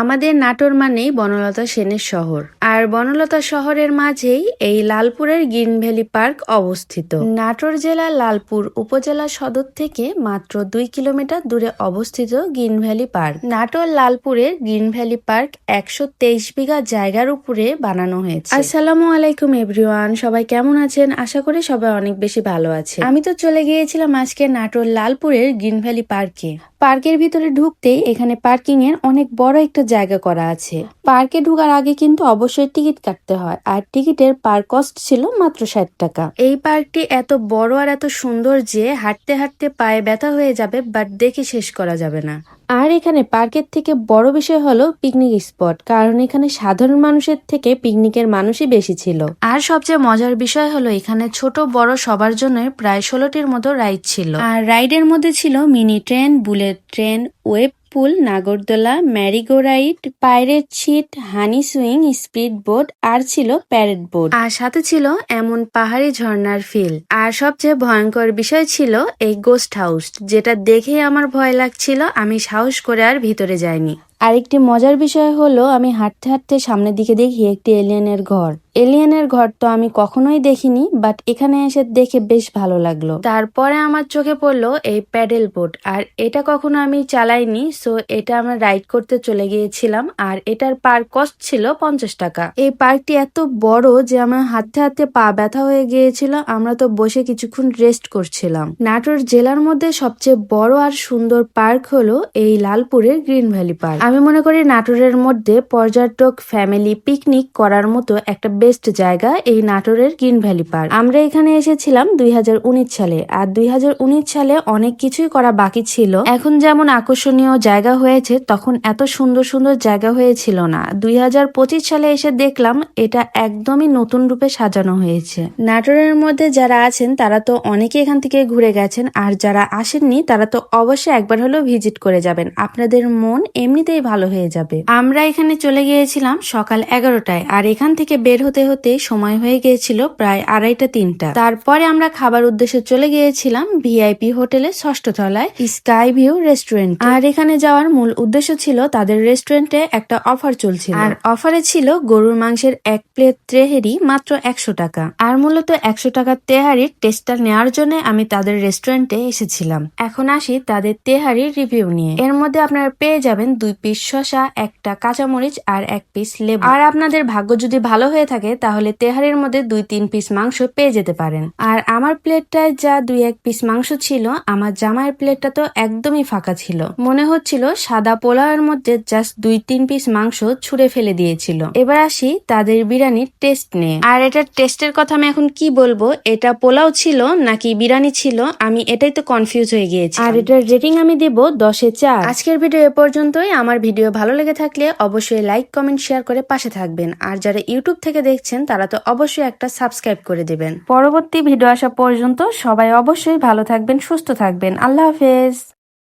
আমাদের নাটোর মানেই বনলতা সেনের শহর, আর বনলতা শহরের মাঝেই এই লালপুরের গ্রিন ভ্যালি পার্ক অবস্থিত। নাটোর জেলার লালপুর উপজেলা সদর থেকে মাত্র 2 কিলোমিটার দূরে অবস্থিত গ্রিন ভ্যালি পার্ক। নাটোর লালপুরের গ্রিন ভ্যালি পার্ক 123 বিঘা জায়গার উপরে বানানো হয়েছে। আসসালামু আলাইকুম এভরিওয়ান, সবাই কেমন আছেন? আশা করি সবাই অনেক বেশি ভালো আছে। আমি তো চলে গিয়েছিলাম আজকে নাটোর লালপুরের গ্রিন ভ্যালি পার্কে। পার্কের ভিতরে ঢুকতেই এখানে পার্কিং এর অনেক বড় একটা জায়গা করা আছে। পার্কে ঢোকার আগে কিন্তু অবশ্যই টিকিট কাটতে হয়, আর টিকিটের পার কস্ট ছিল মাত্র 60 টাকা। এই পার্কটি এত বড় আর এত সুন্দর যে হাঁটতে হাঁটতে পায়ে ব্যথা হয়ে যাবে, বাট দেখে শেষ করা যাবে না। আর এখানে পার্কের থেকে বড় বিষয় হলো পিকনিক স্পট, কারণ এখানে সাধারণ মানুষের থেকে পিকনিকের মানুষই বেশি ছিল। আর সবচেয়ে মজার বিষয় হলো এখানে ছোট বড় সবার জন্য প্রায় 16টির মতো রাইড ছিল। আর রাইডের মধ্যে ছিল mini train, bullet train, wave pool, নাগরদোলা, merry go ride, pirate ship, honey swing, speed boat, আর ছিল প্যারেড বোট, আর সাথে ছিল এমন পাহাড়ি ঝর্ণার ফিল। আর সবচেয়ে ভয়ঙ্কর বিষয় ছিল এই গোস্ট হাউস, যেটা দেখে আমার ভয় লাগছিল। আমি সাহস করে আর ভিতরে যাইনি। আরেকটি মজার বিষয় হলো আমি হাঁটতে হাঁটতে সামনের দিকে দেখি একটি এলিয়েনের ঘর। এলিয়েনের ঘর তো আমি কখনোই দেখিনি, বাট এখানে এসে দেখে বেশ ভালো লাগলো। তারপরে আমার চোখে পড়লো এই প্যাডেল বোট, আর এটা কখনো আমি চালাইনি, সো এটা আমরা রাইড করতে চলে গিয়েছিলাম। আর এটার পার কস্ট ছিল 50 টাকা। এই পার্কটি এত বড় যে আমার হাঁটতে হাঁটতে পা ব্যথা হয়ে গিয়েছিল। আমরা তো বসে কিছুক্ষণ রেস্ট করছিলাম। নাটোর জেলার মধ্যে সবচেয়ে বড় আর সুন্দর পার্ক হলো এই লালপুরের গ্রিন ভ্যালি পার্ক। আমি মনে করি নাটোরের মধ্যে পর্যটক ফ্যামিলি পিকনিক করার মতো একটা বেস্ট জায়গা এই নাটোরের গ্রিন ভ্যালি পার্ক। আমরা এখানে এসেছিলাম 2019 সালে, আর 2019 সালে অনেক কিছুই করা বাকি ছিল। এখন যেমন আকর্ষণীয় জায়গা হয়েছে, তখন এত সুন্দর সুন্দর জায়গা হয়েছিল না। 2025 সালে এসে দেখলাম এটা একদমই নতুন রূপে সাজানো হয়েছে। নাটোরের মধ্যে যারা আছেন তারা তো অনেকে এখান থেকে ঘুরে গেছেন, আর যারা আসেননি তারা তো অবশ্যই একবার হলেও ভিজিট করে যাবেন। আপনাদের মন এমনিতেই ভালো হয়ে যাবে। আমরা এখানে চলে গিয়েছিলাম সকাল 11টায়, আর এখান থেকে বের হতে হতে সময় হয়ে গিয়েছিল প্রায় 2:30-3টা। তারপরে আমরা খাবার উদ্দেশ্যে চলে গিয়েছিলাম ভিআইপি হোটেলে 6ষ্ঠ তলায় স্কাই ভিউ রেস্টুরেন্ট। আর এখানে যাওয়ার মূল উদ্দেশ্য ছিল তাদের রেস্টুরেন্টে একটা অফার চলছিল, আর অফারে ছিল গরুর মাংসের 1 প্লেট তেহারি মাত্র 100 টাকা। আর মূলত 100 টাকার তেহারির টেস্টটা নেওয়ার জন্য আমি তাদের রেস্টুরেন্টে এসেছিলাম। এখন আসি তাদের তেহারির রিভিউ নিয়ে। এর মধ্যে আপনারা পেয়ে যাবেন 2 পিস শসা, একটা কাঁচামরিচ, আর 1 পিস লেবু। আর আপনাদের ভাগ্য যদি ভালো হয়ে থাকে তাহলে তেহারির মধ্যে 2-3 পিস মাংস পেয়ে যেতে পারেন। আর আমার প্লেটটায় যা 2-1 পিস মাংস ছিল, আমার জামাইয়ের প্লেটটা তো একদমই ফাঁকা ছিল। মনে হচ্ছিল সাদা পোলাওয়ের মধ্যে জাস্ট 2-3 পিস মাংস ছুঁড়ে ফেলে দিয়েছিল। এবার আসি তাদের বিরিয়ানির টেস্ট নিয়ে। আর এটার টেস্টের কথা আমি এখন কি বলবো, এটা পোলাও ছিল নাকি বিরিয়ানি ছিল, আমি এটাই তো কনফিউজ হয়ে গিয়েছি। আর এটার রেটিং আমি দেব 10-এ 4। আজকের ভিডিও এ পর্যন্তই। আমার ভিডিও ভালো লেগে থাকলে অবশ্যই লাইক, কমেন্ট, শেয়ার করে পাশে থাকবেন। আর যারা ইউটিউব থেকে দেখছেন তারা তো অবশ্যই একটা সাবস্ক্রাইব করে দিবেন। পরবর্তী ভিডিও আসা পর্যন্ত সবাই অবশ্যই ভালো থাকবেন, সুস্থ থাকবেন। আল্লাহ হাফেজ।